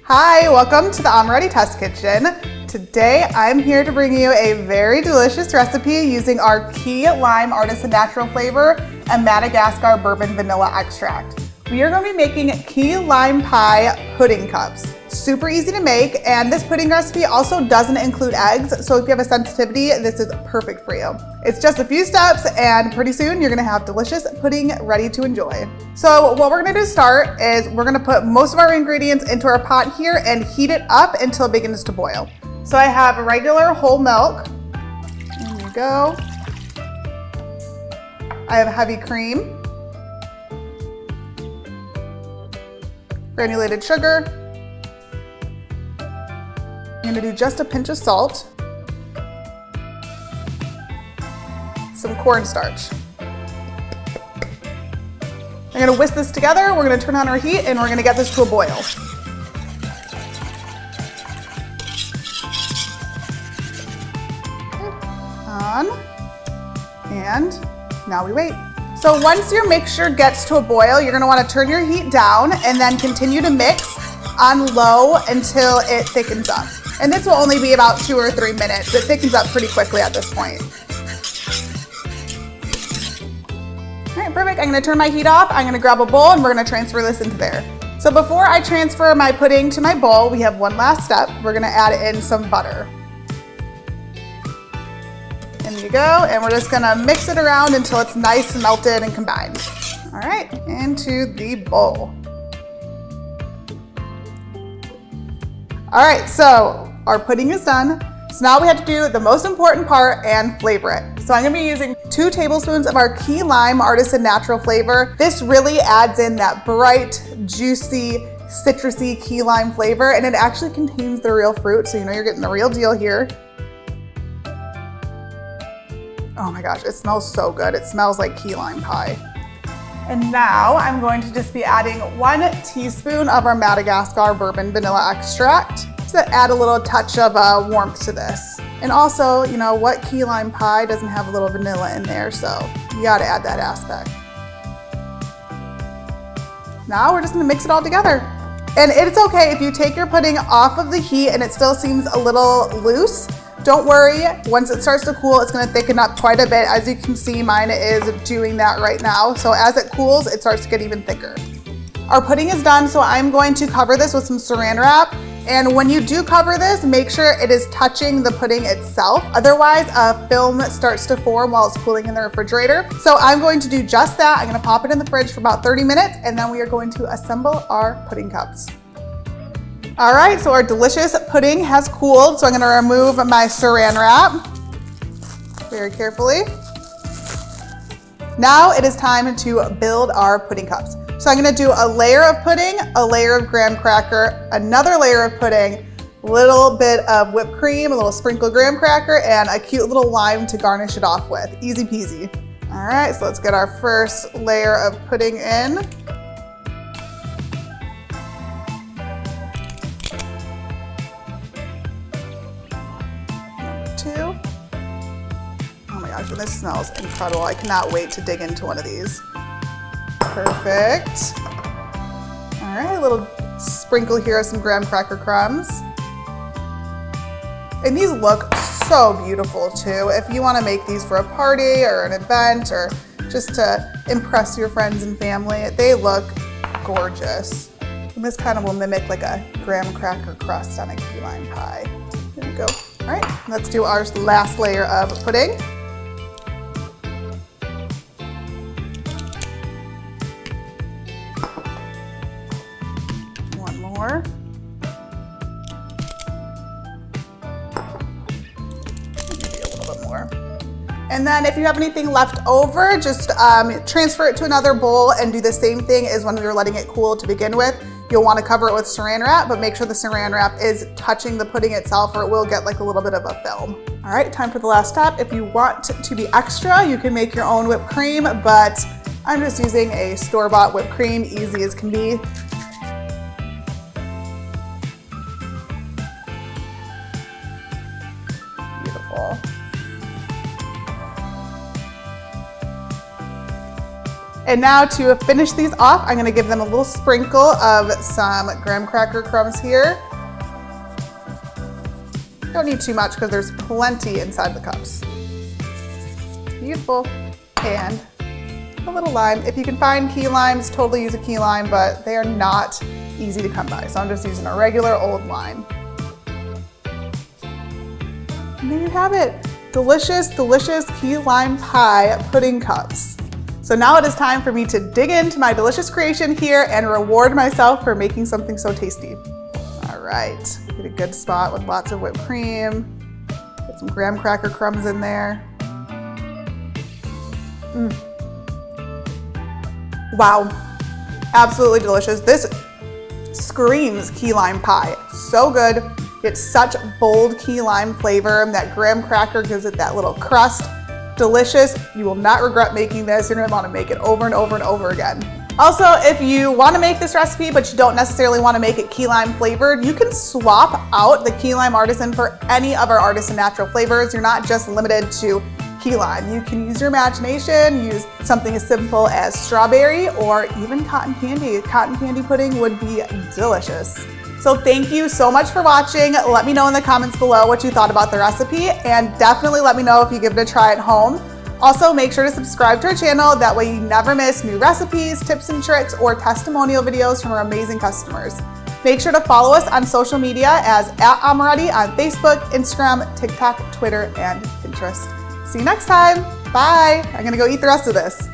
Hi, welcome to the Amoretti Test Kitchen. Today I'm here to bring you a very delicious recipe using our key lime artisan natural flavor and Madagascar bourbon vanilla extract. We are going to be making key lime pie pudding cups. Super easy to make, and this pudding recipe also doesn't include eggs, so if you have a sensitivity, this is perfect for you. It's just a few steps, and pretty soon you're gonna have delicious pudding ready to enjoy. So what we're gonna do to start is we're gonna put most of our ingredients into our pot here and heat it up until it begins to boil. So I have regular whole milk. There you go. I have heavy cream, granulated sugar. I'm gonna do just a pinch of salt, some cornstarch. I'm gonna whisk this together, we're gonna turn on our heat, and we're gonna get this to a boil. On, and now we wait. So once your mixture gets to a boil, you're gonna wanna turn your heat down and then continue to mix on low until it thickens up. And this will only be about 2 or 3 minutes. It thickens up pretty quickly at this point. All right, perfect. I'm gonna turn my heat off. I'm gonna grab a bowl and we're gonna transfer this into there. So before I transfer my pudding to my bowl, we have one last step. We're gonna add in some butter. In you go, and we're just gonna mix it around until it's nice and melted and combined. All right, into the bowl. All right, so our pudding is done. So now we have to do the most important part and flavor it. So I'm gonna be using 2 tablespoons of our key lime artisan natural flavor. This really adds in that bright, juicy, citrusy key lime flavor, and it actually contains the real fruit, so you know you're getting the real deal here. Oh my gosh, it smells so good. It smells like key lime pie. And now I'm going to just be adding 1 teaspoon of our Madagascar bourbon vanilla extract to add a little touch of warmth to this. And also, you know, what key lime pie doesn't have a little vanilla in there, so you gotta add that aspect. Now we're just gonna mix it all together. And it's okay if you take your pudding off of the heat and it still seems a little loose. Don't worry, once it starts to cool, it's gonna thicken up quite a bit. As you can see, mine is doing that right now. So as it cools, it starts to get even thicker. Our pudding is done, so I'm going to cover this with some saran wrap. And when you do cover this, make sure it is touching the pudding itself. Otherwise, a film starts to form while it's cooling in the refrigerator. So I'm going to do just that. I'm gonna pop it in the fridge for about 30 minutes, and then we are going to assemble our pudding cups. All right, so our delicious pudding has cooled, so I'm gonna remove my saran wrap very carefully. Now it is time to build our pudding cups. So I'm gonna do a layer of pudding, a layer of graham cracker, another layer of pudding, a little bit of whipped cream, a little sprinkle of graham cracker, and a cute little lime to garnish it off with. Easy peasy. All right, so let's get our first layer of pudding in. Two. Oh my gosh, and this smells incredible. I cannot wait to dig into one of these. Perfect. All right, a little sprinkle here of some graham cracker crumbs. And these look so beautiful too. If you want to make these for a party or an event or just to impress your friends and family, they look gorgeous. And this kind of will mimic like a graham cracker crust on a key lime pie. There we go. All right, let's do our last layer of pudding. One more. Maybe a little bit more. And then if you have anything left over, just transfer it to another bowl and do the same thing as when we were letting it cool to begin with. You'll want to cover it with saran wrap, but make sure the saran wrap is touching the pudding itself or it will get like a little bit of a film. All right, time for the last step. If you want to be extra, you can make your own whipped cream, but I'm just using a store-bought whipped cream, easy as can be. Beautiful. And now to finish these off, I'm gonna give them a little sprinkle of some graham cracker crumbs here. Don't need too much because there's plenty inside the cups. Beautiful. And a little lime. If you can find key limes, totally use a key lime, but they are not easy to come by. So I'm just using a regular old lime. And there you have it. Delicious, delicious key lime pie pudding cups. So now it is time for me to dig into my delicious creation here and reward myself for making something so tasty. All right, get a good spot with lots of whipped cream. Get some graham cracker crumbs in there. Wow, absolutely delicious. This screams key lime pie. So good. It's such bold key lime flavor. That graham cracker gives it that little crust. Delicious. You will not regret making this. You're gonna want to make it over and over and over again. Also, if you want to make this recipe, but you don't necessarily want to make it key lime flavored, you can swap out the key lime Artisan for any of our Artisan natural flavors. You're not just limited to key lime. You can use your imagination, use something as simple as strawberry or even cotton candy. Cotton candy pudding would be delicious. So thank you so much for watching. Let me know in the comments below what you thought about the recipe, and definitely let me know if you give it a try at home. Also, make sure to subscribe to our channel. That way you never miss new recipes, tips and tricks, or testimonial videos from our amazing customers. Make sure to follow us on social media as @Amoretti on Facebook, Instagram, TikTok, Twitter, and Pinterest. See you next time. Bye. I'm gonna go eat the rest of this.